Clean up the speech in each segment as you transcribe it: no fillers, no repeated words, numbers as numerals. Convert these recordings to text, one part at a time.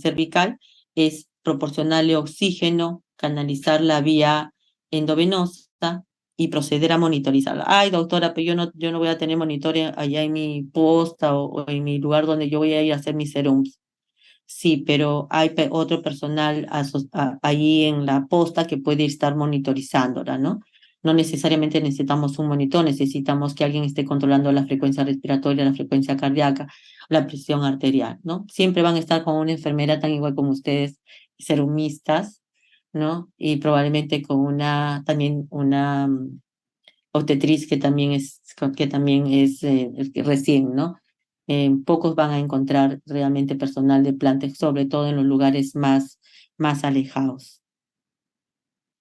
cervical es proporcionarle oxígeno, canalizar la vía endovenosa y proceder a monitorizarla. Ay, doctora, pero yo no voy a tener monitores allá en mi posta o en mi lugar donde yo voy a ir a hacer mis serums. Sí, pero hay otro personal ahí en la posta que puede estar monitorizándola, ¿no? No necesariamente necesitamos un monitor, necesitamos que alguien esté controlando la frecuencia respiratoria, la frecuencia cardíaca, la presión arterial, ¿no? Siempre van a estar con una enfermera tan igual como ustedes, serumistas, ¿no? Y probablemente con también una obstetriz que también es recién, ¿no? Pocos van a encontrar realmente personal de plantas, sobre todo en los lugares más alejados.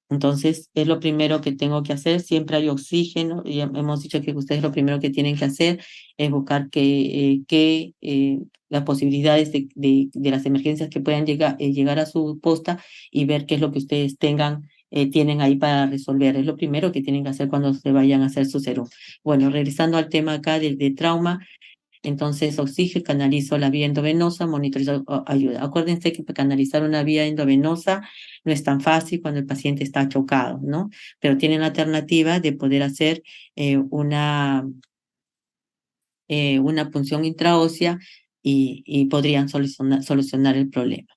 Entonces, es lo primero que tengo que hacer. Siempre hay oxígeno, y hemos dicho que ustedes lo primero que tienen que hacer es buscar las posibilidades de las emergencias que puedan llegar a su posta y ver qué es lo que ustedes tienen ahí para resolver. Es lo primero que tienen que hacer cuando se vayan a hacer su serum. Bueno, regresando al tema acá de trauma, entonces oxígeno, canalizo la vía endovenosa, monitorizo ayuda. Acuérdense que para canalizar una vía endovenosa no es tan fácil cuando el paciente está chocado, ¿no? Pero tienen la alternativa de poder hacer una punción intraósea y podrían solucionar el problema.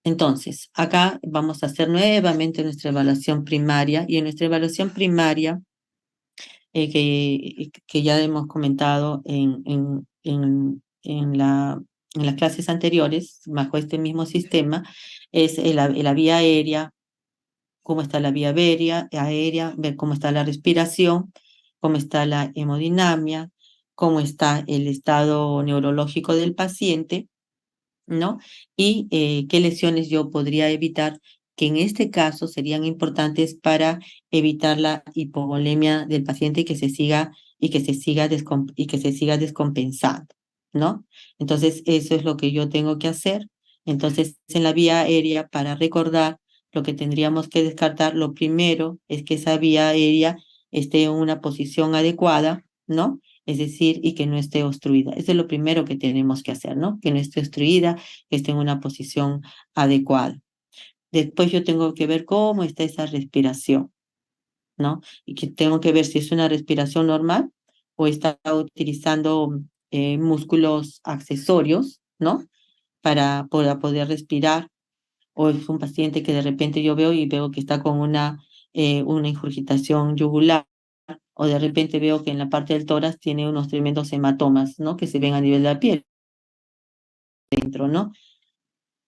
Entonces, acá vamos a hacer nuevamente nuestra evaluación primaria, y en nuestra evaluación primaria que ya hemos comentado en las clases anteriores, bajo este mismo sistema, es la vía aérea, cómo está la vía aérea, ver cómo está la respiración, cómo está la hemodinamia, cómo está el estado neurológico del paciente, ¿no? Y qué lesiones yo podría evitar, que en este caso serían importantes para evitar la hipovolemia del paciente y que se siga descompensando, ¿no? Entonces, eso es lo que yo tengo que hacer. Entonces, en la vía aérea, para recordar, lo que tendríamos que descartar, lo primero es que esa vía aérea esté en una posición adecuada, ¿no? Es decir, y que no esté obstruida. Eso es lo primero que tenemos que hacer, ¿no? Que no esté obstruida, que esté en una posición adecuada. Después yo tengo que ver cómo está esa respiración, ¿no? Y que tengo que ver si es una respiración normal o está utilizando músculos accesorios, ¿no? Para poder respirar, o es un paciente que de repente yo veo que está con una ingurgitación yugular, o de repente veo que en la parte del tórax tiene unos tremendos hematomas, ¿no? Que se ven a nivel de la piel dentro, ¿no?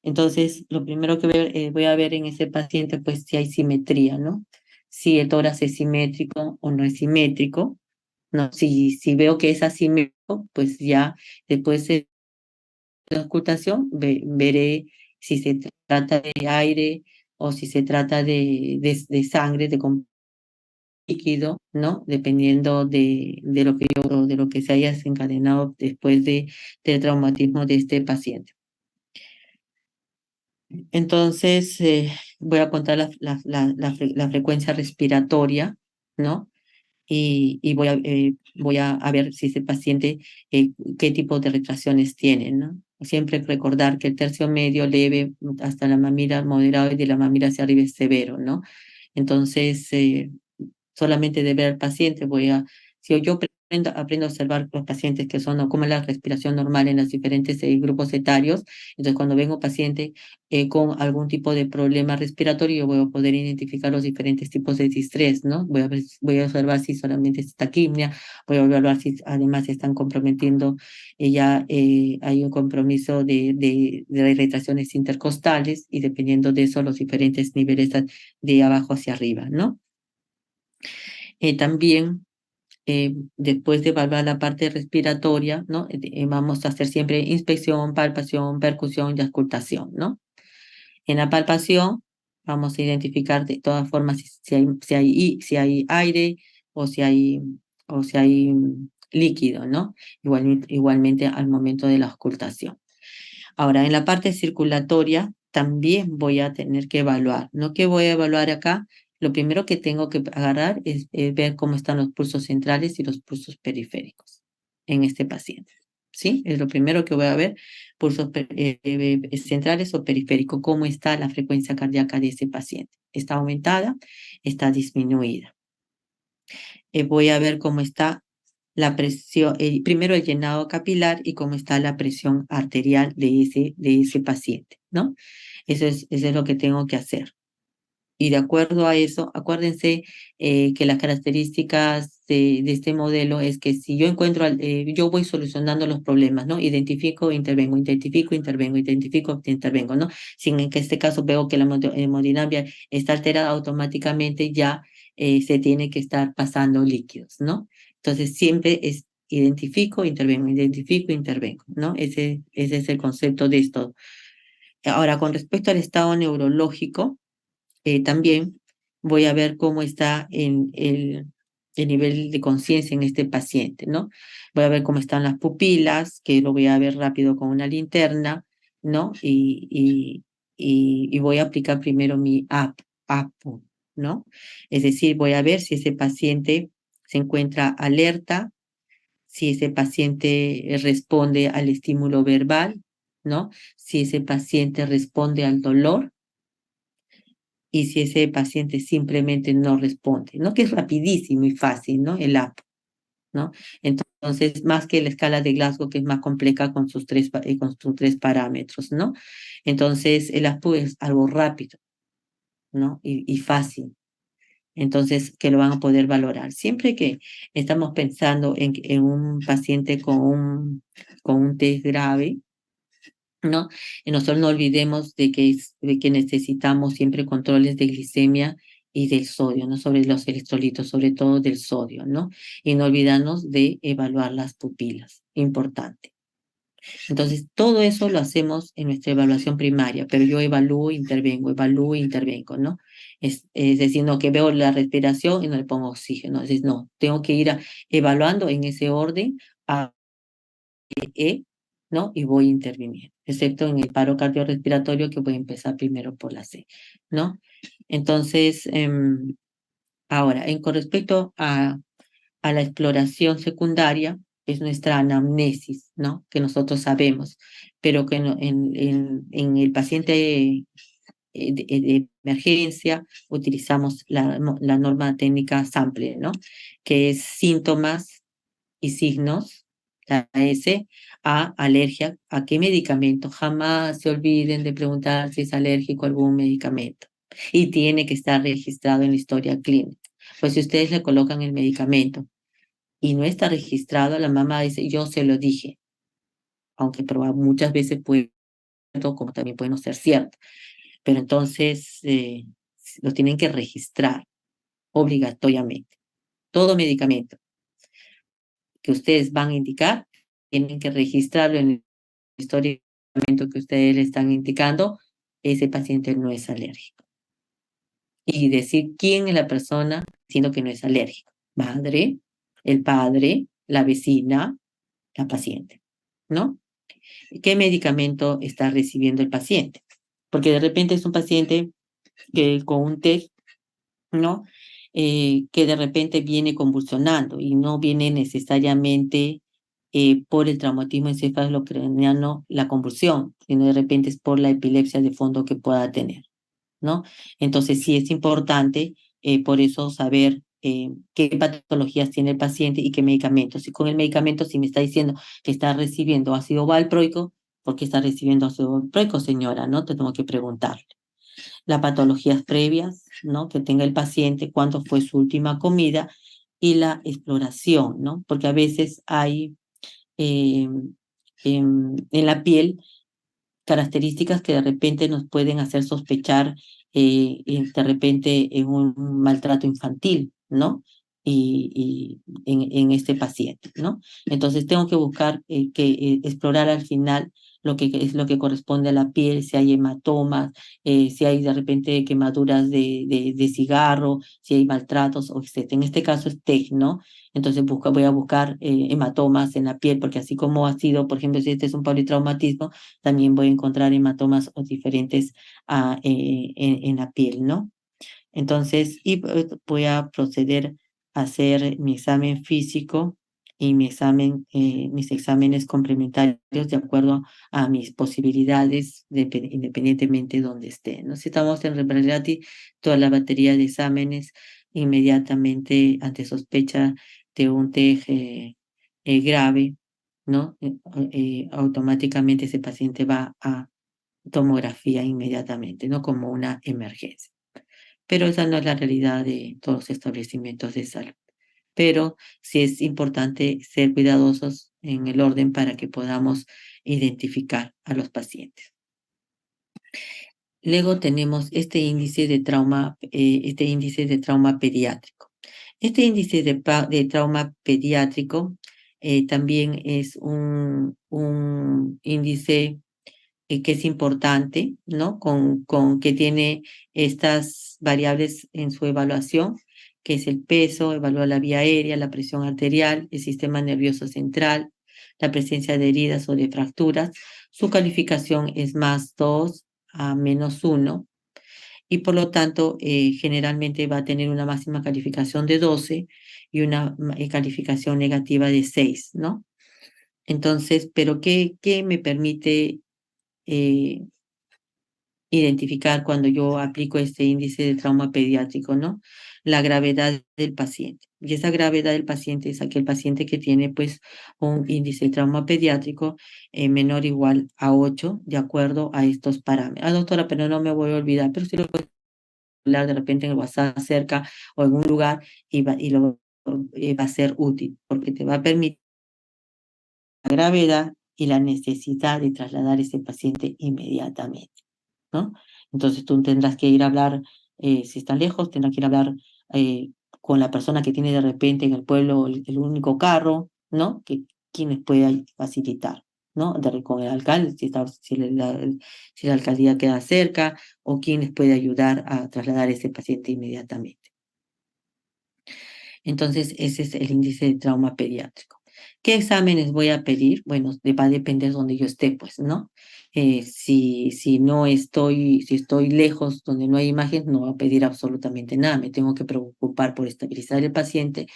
Entonces, lo primero que voy a ver en ese paciente, pues, si hay simetría, ¿no? Si el tórax es simétrico o no es simétrico, ¿no? Si veo que es asimétrico, pues ya después de la ocultación veré si se trata de aire o si se trata de sangre, de líquido, ¿no? Dependiendo de lo que se haya desencadenado después del traumatismo de este paciente. Entonces, voy a contar la frecuencia respiratoria, ¿no? Y voy a ver si ese paciente, qué tipo de retracciones tiene, ¿no? Siempre recordar que el tercio medio leve hasta la mamila moderado y de la mamila hacia arriba es severo, ¿no? Entonces, solamente de ver al paciente, si yo aprendo a observar los pacientes que son, o cómo es la respiración normal en los diferentes grupos etarios. Entonces, cuando vengo un paciente con algún tipo de problema respiratorio, yo voy a poder identificar los diferentes tipos de distrés, ¿no? Voy a observar si solamente es taquimia, voy a evaluar si además están comprometiendo, hay un compromiso de irritaciones intercostales, y dependiendo de eso, los diferentes niveles de abajo hacia arriba, ¿no? También, después de evaluar la parte respiratoria, ¿no? Vamos a hacer siempre inspección, palpación, percusión y auscultación, ¿no? En la palpación vamos a identificar de todas formas si hay aire o si hay líquido, ¿no? Igualmente al momento de la auscultación. Ahora, en la parte circulatoria también voy a tener que evaluar, ¿no? ¿Qué voy a evaluar acá? Lo primero que tengo que agarrar es ver cómo están los pulsos centrales y los pulsos periféricos en este paciente. ¿sí? Es lo primero que voy a ver, pulsos centrales o periféricos, cómo está la frecuencia cardíaca de ese paciente. ¿Está aumentada? ¿Está disminuida? Voy a ver cómo está la presión, primero el llenado capilar y cómo está la presión arterial de ese paciente, ¿no? Eso es lo que tengo que hacer. Y de acuerdo a eso, acuérdense que las características de este modelo es que si yo encuentro, yo voy solucionando los problemas, ¿no? Identifico, intervengo, identifico, intervengo, identifico, intervengo, ¿no? Si en este caso veo que la hemodinamia está alterada, automáticamente ya se tiene que estar pasando líquidos, ¿no? Entonces siempre es identifico, intervengo, ¿no? Ese es el concepto de esto. Ahora, con respecto al estado neurológico, también voy a ver cómo está el nivel de conciencia en este paciente, ¿no? Voy a ver cómo están las pupilas, que lo voy a ver rápido con una linterna, ¿no? Y voy a aplicar primero mi APO, ¿no? Es decir, voy a ver si ese paciente se encuentra alerta, si ese paciente responde al estímulo verbal, ¿no? Si ese paciente responde al dolor y si ese paciente simplemente no responde, ¿no? Que es rapidísimo y fácil, ¿no? El app, ¿no? Entonces, más que la escala de Glasgow, que es más compleja con sus tres parámetros, ¿no? Entonces, el app es algo rápido, ¿no? Y fácil. Entonces, que lo van a poder valorar. Siempre que estamos pensando en un paciente con un test grave, ¿no? Y nosotros no olvidemos de que necesitamos siempre controles de glicemia y del sodio, ¿no? Sobre los electrolitos, sobre todo del sodio, ¿no? Y no olvidarnos de evaluar las pupilas, importante. Entonces, todo eso lo hacemos en nuestra evaluación primaria, pero yo evalúo, intervengo, ¿no? Es decir, no que veo la respiración y no le pongo oxígeno, es decir, no, tengo que ir evaluando en ese orden a E, ¿no? Y voy interviniendo, excepto en el paro cardiorrespiratorio que voy a empezar primero por la C, ¿no? Entonces, ahora, con respecto a la exploración secundaria, es nuestra anamnesis, ¿no? Que nosotros sabemos, pero que en el paciente de emergencia utilizamos la norma técnica SAMPLE, ¿no? Que es síntomas y signos, la S, a alergia, ¿a qué medicamento? Jamás se olviden de preguntar si es alérgico a algún medicamento. Y tiene que estar registrado en la historia clínica. Pues si ustedes le colocan el medicamento y no está registrado, la mamá dice, yo se lo dije, aunque muchas veces puede, como también puede no ser cierto. Pero entonces lo tienen que registrar obligatoriamente. Todo medicamento que ustedes van a indicar, tienen que registrarlo en el historial que ustedes le están indicando, ese paciente no es alérgico. Y decir quién es la persona diciendo que no es alérgico. Madre, el padre, la vecina, la paciente, ¿no? ¿Qué medicamento está recibiendo el paciente? Porque de repente es un paciente que con un TEC, ¿no? Que de repente viene convulsionando y no viene necesariamente por el traumatismo encefalocraniano la convulsión, sino de repente es por la epilepsia de fondo que pueda tener, ¿no? Entonces sí es importante por eso saber qué patologías tiene el paciente y qué medicamentos. Y con el medicamento, si me está diciendo que está recibiendo ácido valproico, ¿por qué está recibiendo ácido valproico, señora? ¿No? Te tengo que preguntar las patologías previas, ¿no? Que tenga el paciente, cuándo fue su última comida y la exploración, ¿no? Porque a veces hay eh, en la piel características que de repente nos pueden hacer sospechar de repente en un maltrato infantil, ¿no? Y en este paciente, ¿no? Entonces tengo que buscar explorar al final lo que es lo que corresponde a la piel, si hay hematomas, si hay de repente quemaduras de cigarro, si hay maltratos, o etc. En este caso es TEG, ¿no? Entonces voy a buscar hematomas en la piel, porque así como ha sido, por ejemplo, si este es un politraumatismo, también voy a encontrar hematomas o diferentes en la piel, ¿no? Entonces, voy a proceder a hacer mi examen físico y mis exámenes complementarios de acuerdo a mis posibilidades, independientemente de donde esté, ¿no? Si estamos en Rebrelati, toda la batería de exámenes, inmediatamente ante sospecha de un TEG grave, ¿no? Automáticamente ese paciente va a tomografía inmediatamente, ¿no? Como una emergencia. Pero esa no es la realidad de todos los establecimientos de salud. Pero sí es importante ser cuidadosos en el orden para que podamos identificar a los pacientes. Luego tenemos este índice de trauma pediátrico. Este índice de trauma pediátrico también es un índice que es importante, ¿no? Con que tiene estas variables en su evaluación, que es el peso, evalúa la vía aérea, la presión arterial, el sistema nervioso central, la presencia de heridas o de fracturas. Su calificación es +2 a -1 y por lo tanto generalmente va a tener una máxima calificación de 12 y una calificación negativa de 6, ¿no? Entonces, pero ¿qué me permite eh, identificar cuando yo aplico este índice de trauma pediátrico, ¿no? La gravedad del paciente. Y esa gravedad del paciente es aquel paciente que tiene pues un índice de trauma pediátrico menor o igual a 8, de acuerdo a estos parámetros. Ah, doctora, pero no me voy a olvidar, pero si lo puedo hablar de repente en el WhatsApp cerca o en un lugar va a ser útil, porque te va a permitir la gravedad y la necesidad de trasladar a ese paciente inmediatamente, ¿no? Entonces tú tendrás que ir a hablar, si está lejos, tendrás que ir a hablar con la persona que tiene de repente en el pueblo el único carro, ¿no? Quienes pueda facilitar, ¿no? Con el alcalde, si la alcaldía queda cerca, o quienes puede ayudar a trasladar a ese paciente inmediatamente. Entonces, ese es el índice de trauma pediátrico. ¿Qué exámenes voy a pedir? Bueno, va a depender donde yo esté, pues, ¿no? Si estoy lejos, donde no hay imagen, no voy a pedir absolutamente nada. Me tengo que preocupar por estabilizar el paciente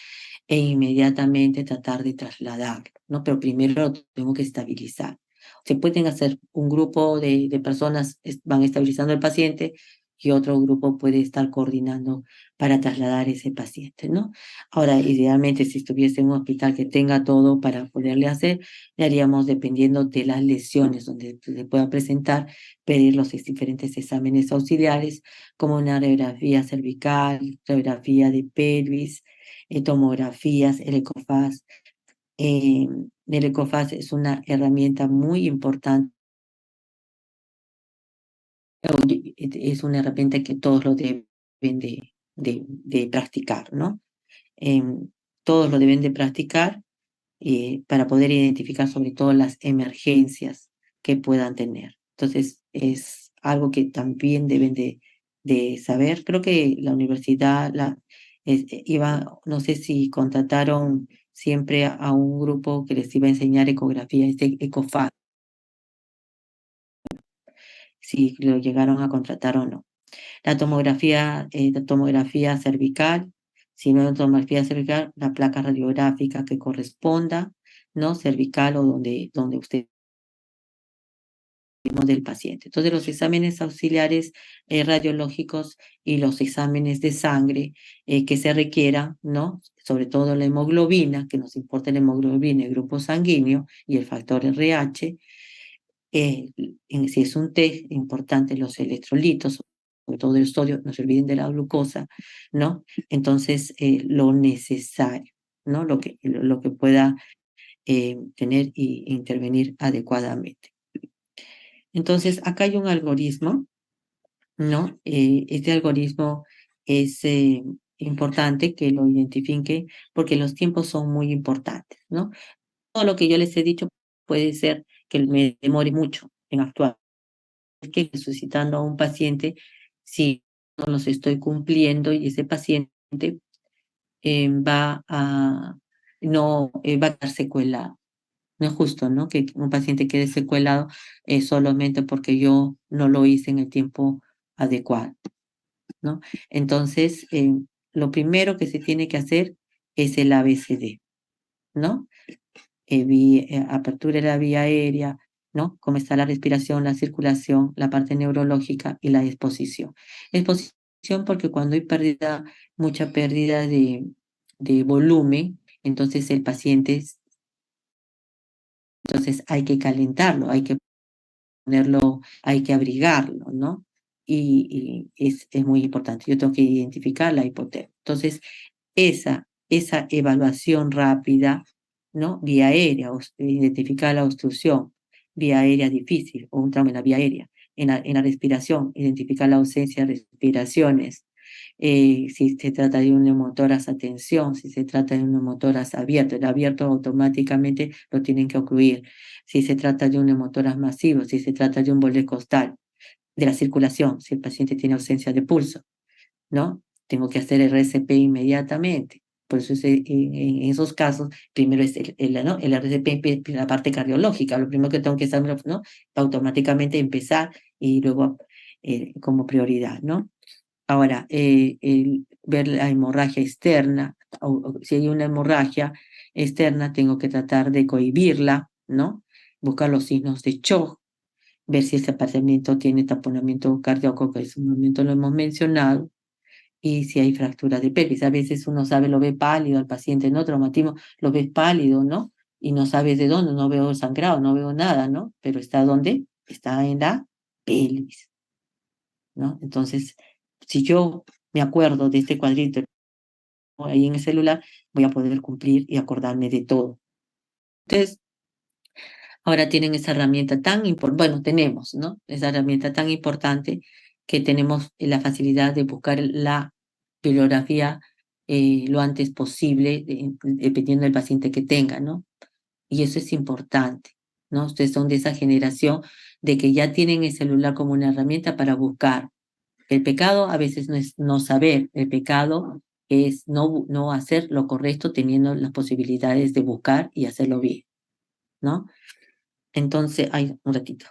e inmediatamente tratar de trasladarlo, ¿no? Pero primero lo tengo que estabilizar. Se pueden hacer un grupo de personas, van estabilizando al paciente y otro grupo puede estar coordinando para trasladar ese paciente, ¿no? Ahora, idealmente, si estuviese en un hospital que tenga todo para poderle hacer, le haríamos, dependiendo de las lesiones donde se pueda presentar, pedir los diferentes exámenes auxiliares, como una radiografía cervical, radiografía de pelvis, tomografías, el ECOFAS. El ECOFAS es una herramienta muy importante, es una herramienta que todos lo deben de practicar, ¿no? Todos lo deben de practicar para poder identificar sobre todo las emergencias que puedan tener. Entonces, es algo que también deben de saber. Creo que la universidad no sé si contrataron siempre a un grupo que les iba a enseñar ecografía, este ECOFAS, si lo llegaron a contratar o no. La tomografía cervical, si no es tomografía cervical, la placa radiográfica que corresponda, ¿no? Cervical o donde usted del paciente. Entonces, los exámenes auxiliares radiológicos y los exámenes de sangre que se requieran, ¿no? Sobre todo la hemoglobina, que nos importa la hemoglobina, el grupo sanguíneo y el factor RH. Si es un té, importante los electrolitos, sobre todo el sodio, no se olviden de la glucosa, ¿no? Entonces, lo necesario, ¿no? Lo que pueda tener e intervenir adecuadamente. Entonces, acá hay un algoritmo, ¿no? Este algoritmo es importante que lo identifique porque los tiempos son muy importantes, ¿no? Todo lo que yo les he dicho puede ser que me demore mucho en actuar, que resucitando a un paciente si no los estoy cumpliendo y ese paciente va a no va a quedar secuelado. No es justo, ¿no? Que un paciente quede secuelado solamente porque yo no lo hice en el tiempo adecuado, ¿no? Entonces, lo primero que se tiene que hacer es el ABCD, ¿no? apertura de la vía aérea, ¿no? Cómo está la respiración, la circulación, la parte neurológica y la exposición. Exposición porque cuando hay mucha pérdida de volumen, entonces el paciente, entonces hay que calentarlo, hay que ponerlo, hay que abrigarlo, ¿no? Y es muy importante. Yo tengo que identificar la hipotermia. Entonces, esa evaluación rápida, ¿no? Vía aérea, identificar la obstrucción, vía aérea difícil o un trauma en la vía aérea. En la respiración, identificar la ausencia de respiraciones. Si se trata de un neumotórax a tensión, si se trata de un neumotórax abierto, el abierto automáticamente lo tienen que ocluir. Si se trata de un neumotórax masivo, si se trata de un borde costal, de la circulación, si el paciente tiene ausencia de pulso, ¿no? Tengo que hacer RCP inmediatamente. Por eso en esos casos, primero es ¿no? el RCP, la parte cardiológica, lo primero que tengo que hacer, ¿no? Automáticamente empezar y luego como prioridad, ¿no? Ahora, ver la hemorragia externa, o si hay una hemorragia externa, tengo que tratar de cohibirla, ¿no? Buscar los signos de shock, ver si ese padecimiento tiene taponamiento cardíaco, que en su momento lo hemos mencionado, y si hay fractura de pelvis. A veces uno sabe, lo ve pálido al paciente, ¿no? Traumatismo, lo ves pálido, ¿no? Y no sabes de dónde, no veo sangrado, no veo nada, ¿no? Pero ¿está dónde? Está en la pelvis, ¿no? Entonces, si yo me acuerdo de este cuadrito ahí en el celular, voy a poder cumplir y acordarme de todo. Entonces, ahora tienen esa herramienta tan importante, bueno, tenemos, ¿no? Esa herramienta tan importante que tenemos la facilidad de buscar la bibliografía lo antes posible, dependiendo del paciente que tenga, ¿no? Y eso es importante, ¿no? Ustedes son de esa generación de que ya tienen el celular como una herramienta para buscar. El pecado a veces no es no saber, el pecado es no hacer lo correcto teniendo las posibilidades de buscar y hacerlo bien, ¿no? Entonces, ay, un ratito,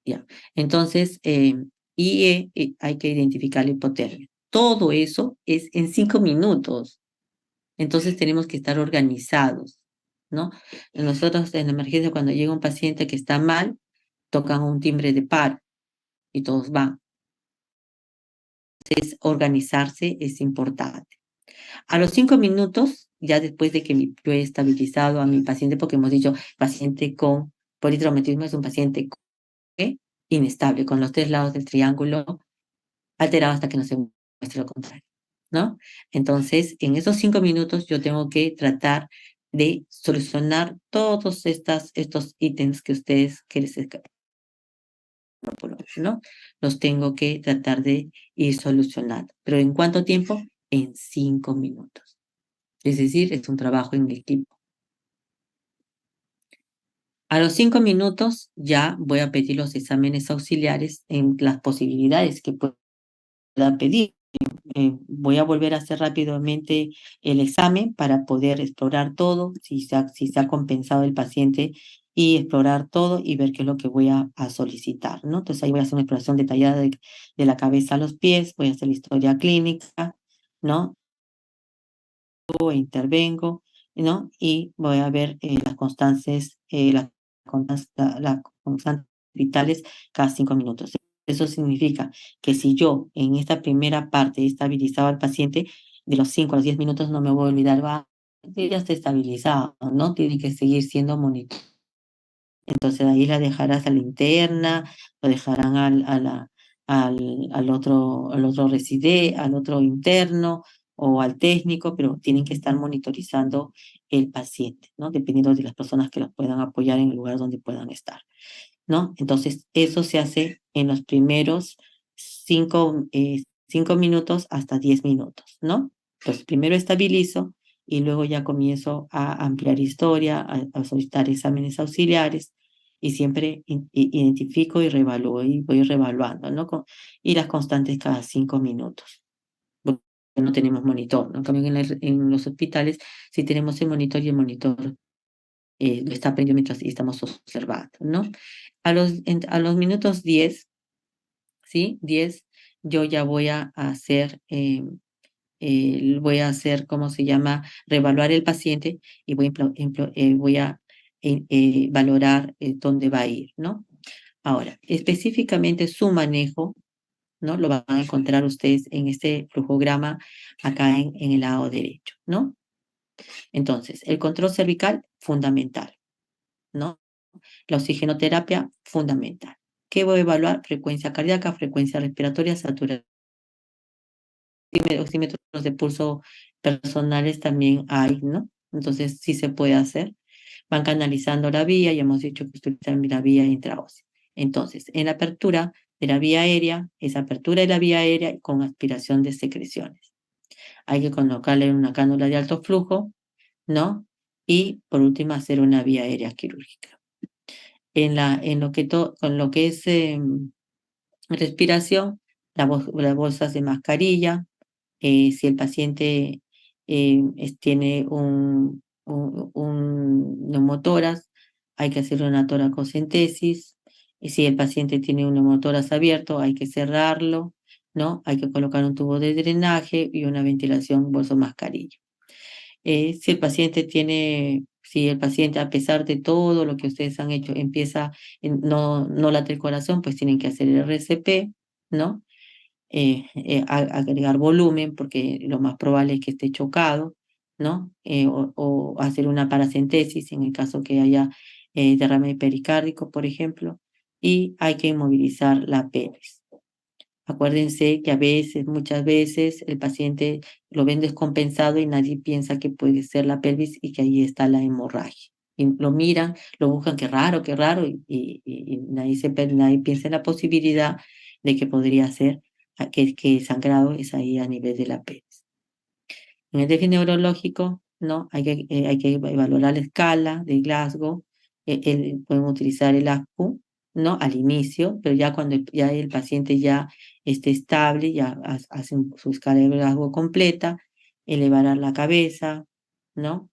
ya. Entonces, hay que identificar la hipotermia. Todo eso es en 5 minutos. Entonces tenemos que estar organizados, ¿no? Nosotros en la emergencia, cuando llega un paciente que está mal, tocan un timbre de paro y todos van. Entonces, organizarse es importante. A los 5 minutos, ya después de que yo he estabilizado a mi paciente, porque hemos dicho, paciente con politraumatismo es un paciente inestable, con los 3 lados del triángulo alterado hasta que no se muestre lo contrario, ¿no? Entonces, en esos 5 minutos yo tengo que tratar de solucionar todos estos ítems que ustedes que les ¿no? Los tengo que tratar de ir solucionando. ¿Pero en cuánto tiempo? En 5 minutos. Es decir, es un trabajo en equipo. A los 5 minutos ya voy a pedir los exámenes auxiliares en las posibilidades que pueda pedir. Voy a volver a hacer rápidamente el examen para poder explorar todo, si se ha compensado el paciente y explorar todo y ver qué es lo que voy a solicitar, ¿no? Entonces ahí voy a hacer una exploración detallada de la cabeza a los pies, voy a hacer la historia clínica, ¿no? Intervengo, ¿no? Y voy a ver las constantes, las constantes vitales cada 5 minutos. Eso significa que si yo en esta primera parte he estabilizado al paciente, de los 5 a los 10 minutos no me voy a olvidar, ya está estabilizado, ¿no? Tiene que seguir siendo monitorado. Entonces ahí la dejarás a la interna, lo dejarán al otro al otro interno o al técnico, pero tienen que estar monitorizando el paciente, ¿no? Dependiendo de las personas que los puedan apoyar en el lugar donde puedan estar, ¿no? Entonces eso se hace en los primeros 5 minutos hasta 10 minutos, ¿no? Entonces primero estabilizo y luego ya comienzo a ampliar historia, a solicitar exámenes auxiliares y siempre identifico y reevalúo y voy reevaluando, ¿no? Y las constantes cada 5 minutos. Porque no tenemos monitor, ¿no? En cambio, en los hospitales sí tenemos el monitor y el monitor lo está aprendiendo mientras estamos observando, ¿no? A los minutos 10, ¿sí? 10, yo ya voy a hacer voy a hacer, ¿cómo se llama? Reevaluar el paciente y voy a valorar dónde va a ir, ¿no? Ahora, específicamente su manejo, ¿no? Lo van a encontrar ustedes en este flujograma acá en el lado derecho, ¿no? Entonces, el control cervical, fundamental, ¿no? La oxigenoterapia, fundamental. ¿Qué voy a evaluar? Frecuencia cardíaca, frecuencia respiratoria, saturación. Oxímetros de pulso personales también hay, ¿no? Entonces, sí se puede hacer. Van canalizando la vía, y hemos dicho que utilizan la vía intraósea. Entonces, en la apertura de la vía aérea, es apertura de la vía aérea con aspiración de secreciones. Hay que colocarle una cánula de alto flujo, ¿no? Y por último, hacer una vía aérea quirúrgica. Con lo que es respiración, las bolsas de mascarilla, si el paciente tiene un neumotórax, hay que hacer una toracocentesis. Y si el paciente tiene un neumotórax abierto, hay que cerrarlo, ¿no? Hay que colocar un tubo de drenaje y una ventilación bolso mascarilla. Si el paciente, a pesar de todo lo que ustedes han hecho, no late el corazón, pues tienen que hacer el RCP, ¿no? Agregar volumen, porque lo más probable es que esté chocado, ¿no? O hacer una paracentesis en el caso que haya derrame pericárdico, por ejemplo, y hay que inmovilizar la pelvis. Acuérdense que muchas veces, el paciente lo ven descompensado y nadie piensa que puede ser la pelvis y que ahí está la hemorragia. Y lo miran, lo buscan, qué raro, y nadie piensa en la posibilidad de que podría ser que el sangrado es ahí a nivel de la pelvis. En el déficit neurológico, ¿no? Hay que valorar la escala de Glasgow. Pueden utilizar el ASPU, ¿no? Al inicio, pero ya cuando ya el paciente ya esté estable, ya hacen su escala de Glasgow completa, elevará la cabeza, ¿no?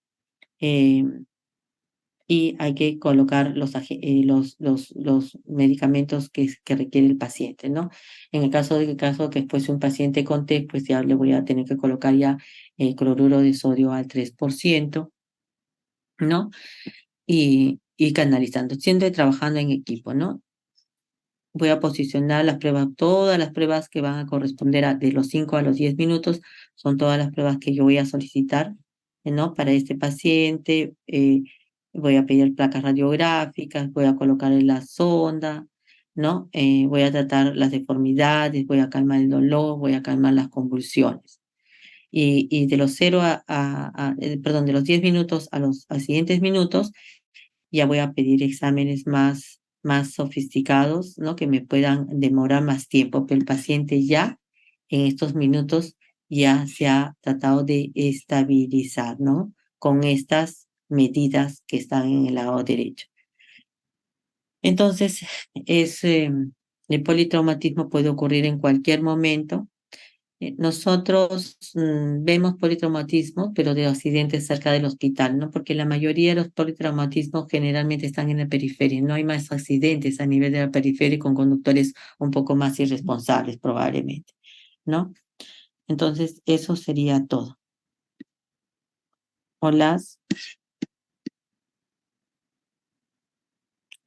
Y hay que colocar los medicamentos que requiere el paciente, ¿no? En el caso que fuese un paciente con TEC, pues ya le voy a tener que colocar ya el cloruro de sodio al 3%, ¿no? Y canalizando, siempre trabajando en equipo, ¿no? Voy a posicionar las pruebas, todas las pruebas que van a corresponder de los 5 a los 10 minutos, son todas las pruebas que yo voy a solicitar, ¿no? Para este paciente, voy a pedir placas radiográficas, voy a colocarle la sonda, ¿no? Voy a tratar las deformidades, voy a calmar el dolor, voy a calmar las convulsiones. Y de los 10 minutos a los siguientes minutos, ya voy a pedir exámenes más sofisticados, ¿no? Que me puedan demorar más tiempo, pero el paciente ya en estos minutos ya se ha tratado de estabilizar, ¿no? Con estas medidas que están en el lado derecho. Entonces, el politraumatismo puede ocurrir en cualquier momento. Nosotros vemos politraumatismos, pero de accidentes cerca del hospital, ¿no? Porque la mayoría de los politraumatismos generalmente están en la periferia. No hay más accidentes a nivel de la periferia con conductores un poco más irresponsables, probablemente, ¿no? Entonces, eso sería todo. Hola.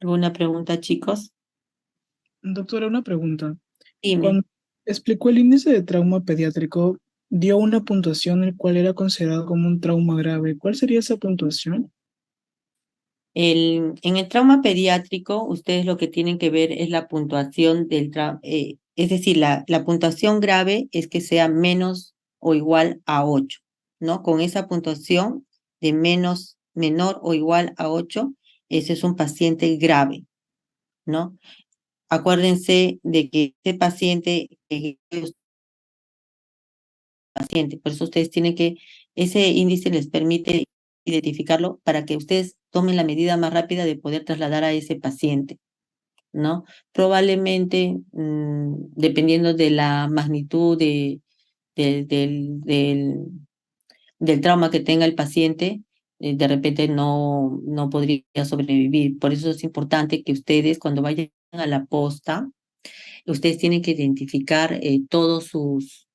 ¿Alguna pregunta, chicos? Doctora, una pregunta. Dime. Cuando explicó el índice de trauma pediátrico, dio una puntuación el cual era considerado como un trauma grave. ¿Cuál sería esa puntuación? En el trauma pediátrico, ustedes lo que tienen que ver es la puntuación del trauma, es decir, la puntuación grave es que sea menos o igual a 8, ¿no? Con esa puntuación de menor o igual a 8, ese es un paciente grave, ¿no? Acuérdense de que este paciente, por eso ustedes tienen ese índice les permite identificarlo para que ustedes tomen la medida más rápida de poder trasladar a ese paciente, ¿no? Probablemente, dependiendo de la magnitud del, del, del, del trauma que tenga el paciente, de repente no podría sobrevivir. Por eso es importante que ustedes, cuando vayan a la posta, ustedes tienen que identificar todos sus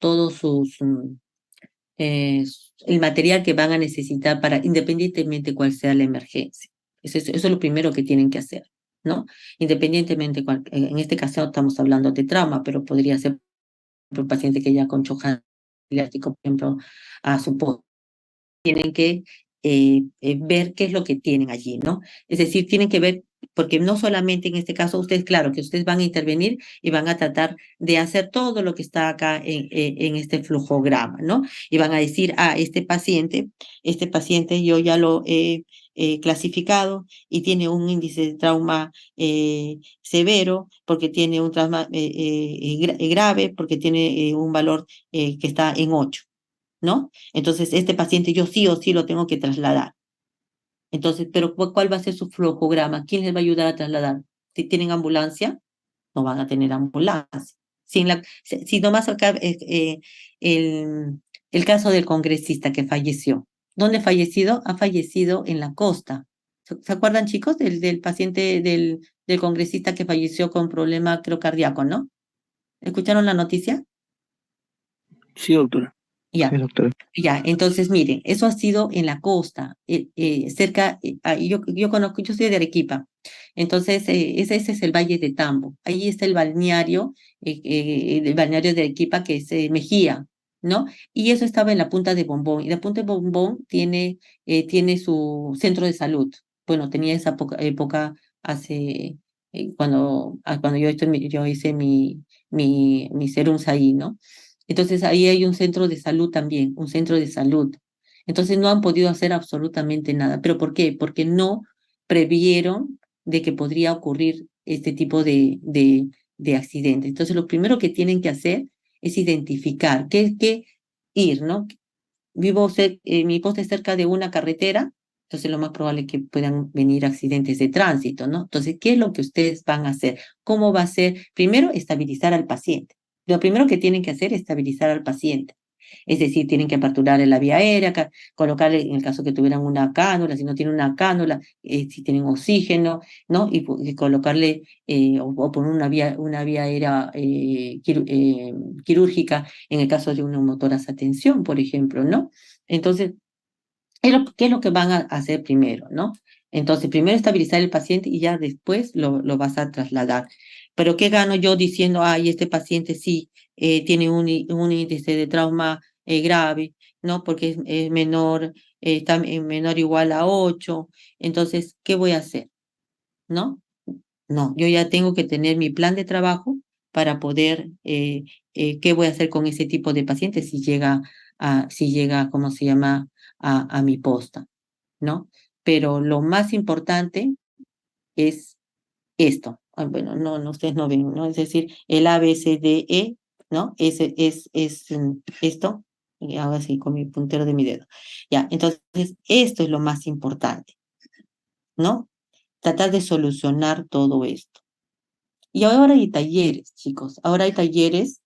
eh, el material que van a necesitar para, independientemente cuál sea la emergencia. Eso es lo primero que tienen que hacer, ¿no? Independientemente, en este caso estamos hablando de trauma, pero podría ser un paciente que ya con choque anafiláctico, por ejemplo, a su tienen que ver qué es lo que tienen allí, ¿no? Es decir, tienen que ver, porque no solamente en este caso ustedes, claro, que ustedes van a intervenir y van a tratar de hacer todo lo que está acá en este flujograma, ¿no? Y van a decir, este paciente yo ya lo he clasificado y tiene un índice de trauma severo, porque tiene un trauma grave, porque tiene un valor que está en 8, ¿no? Entonces, este paciente yo sí o sí lo tengo que trasladar. Entonces, pero ¿cuál va a ser su flujograma? ¿Quién les va a ayudar a trasladar? Si tienen ambulancia, no van a tener ambulancia. Si nomás acá el caso del congresista que falleció. ¿Dónde ha fallecido? Ha fallecido en la costa. ¿Se acuerdan, chicos, del paciente del congresista que falleció con problema, creo, cardíaco, ¿no? ¿Escucharon la noticia? Sí, doctora. Ya. Sí, doctora. Ya, entonces miren, eso ha sido en la costa, cerca, yo conozco, yo soy de Arequipa, entonces ese es el Valle de Tambo, ahí está el balneario de Arequipa que es Mejía, ¿no? Y eso estaba en la punta de Bombón, y la punta de Bombón tiene su centro de salud. Bueno, tenía esa época hace, cuando yo hice mi serums ahí, ¿no? Entonces ahí hay un centro de salud también, un centro de salud. Entonces no han podido hacer absolutamente nada. ¿Pero por qué? Porque no previeron de que podría ocurrir este tipo de accidente. Entonces lo primero que tienen que hacer es identificar qué ir, ¿no? Mi poste es cerca de una carretera, entonces lo más probable es que puedan venir accidentes de tránsito, ¿no? Entonces, ¿qué es lo que ustedes van a hacer? ¿Cómo va a ser? Primero, estabilizar al paciente. Lo primero que tienen que hacer es estabilizar al paciente. Es decir, tienen que aperturar la vía aérea, colocarle, en el caso que tuvieran una cánula, si no tienen una cánula, si tienen oxígeno, ¿no? Y colocarle o poner una vía aérea quirúrgica en el caso de una neumotoras a tensión, por ejemplo, ¿no? Entonces, ¿qué es lo que van a hacer primero, no? Entonces, primero estabilizar el paciente y ya después lo vas a trasladar. Pero ¿qué gano yo diciendo, ay, este paciente sí tiene un índice de trauma grave, ¿no? Porque es menor, está en menor o igual a 8. Entonces, ¿qué voy a hacer? ¿No? No, yo ya tengo que tener mi plan de trabajo para poder, ¿qué voy a hacer con ese tipo de pacientes si llega, ¿cómo se llama?, a mi posta, ¿no? Pero lo más importante es esto. Bueno, no, ustedes no ven, ¿no? Es decir, el A, B, C, D, E, ¿no? Es esto, y hago así con mi puntero de mi dedo. Ya, entonces, esto es lo más importante, ¿no? Tratar de solucionar todo esto. Y ahora hay talleres, chicos. Ahora hay talleres,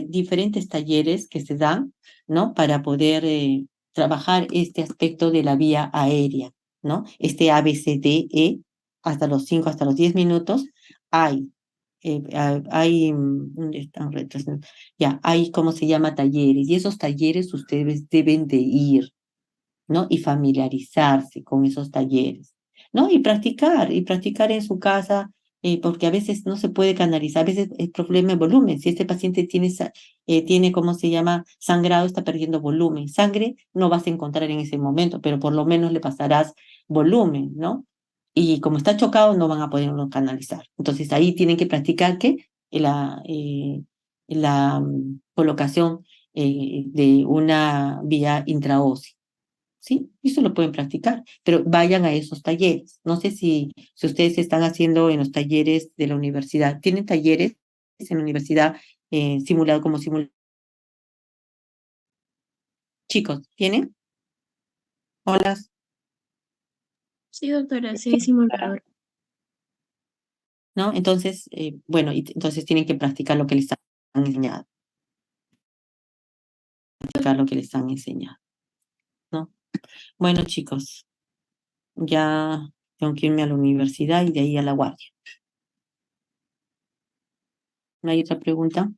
diferentes talleres que se dan, ¿no? Para poder trabajar este aspecto de la vía aérea, ¿no? Este ABCDE, hasta los 5, hasta los 10 minutos, hay. ¿Dónde están Ya, hay, ¿cómo se llama? Talleres. Y esos talleres ustedes deben de ir, ¿no? Y familiarizarse con esos talleres, ¿no? Y practicar en su casa, porque a veces no se puede canalizar, a veces el problema de volumen. Si este paciente tiene, ¿cómo se llama? Sangrado, está perdiendo volumen. Sangre no vas a encontrar en ese momento, pero por lo menos le pasarás volumen, ¿no? Y como está chocado, no van a poderlo canalizar. Entonces ahí tienen que practicar que la colocación de una vía intraósea. Sí, eso lo pueden practicar, pero vayan a esos talleres. No sé si ustedes están haciendo en los talleres de la universidad. ¿Tienen talleres en la universidad simulado como simulado? Chicos, ¿tienen? Hola. Sí, doctora, sí, simulador. ¿No? Entonces, bueno, entonces tienen que practicar lo que les han enseñado. Practicar lo que les han enseñado, ¿no? Bueno, chicos, ya tengo que irme a la universidad y de ahí a la guardia. ¿No hay otra pregunta?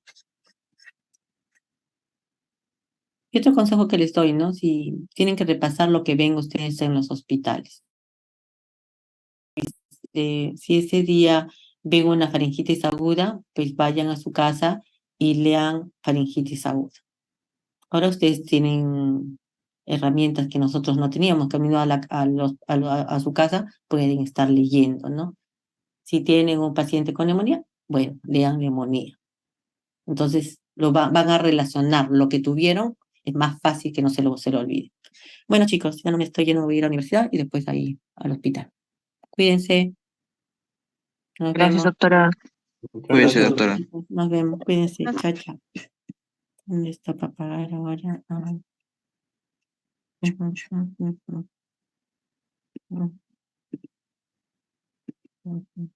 Y otro consejo que les doy, ¿no? Si tienen que repasar lo que ven ustedes en los hospitales. Si ese día ven una faringitis aguda, pues vayan a su casa y lean faringitis aguda. Ahora ustedes tienen herramientas que nosotros no teníamos, camino a su casa, pueden estar leyendo, ¿no? Si tienen un paciente con neumonía, bueno, lean neumonía. Entonces van a relacionar lo que tuvieron, es más fácil que no se lo olvide. Bueno, chicos, ya no me estoy yendo, voy a ir a la universidad y después ahí al hospital. Cuídense, nos Gracias, vemos. doctora. Cuídese, doctora. Nos vemos, cuídense, chao, chao. ¿Dónde está para pagar ahora? Ah. Ujú.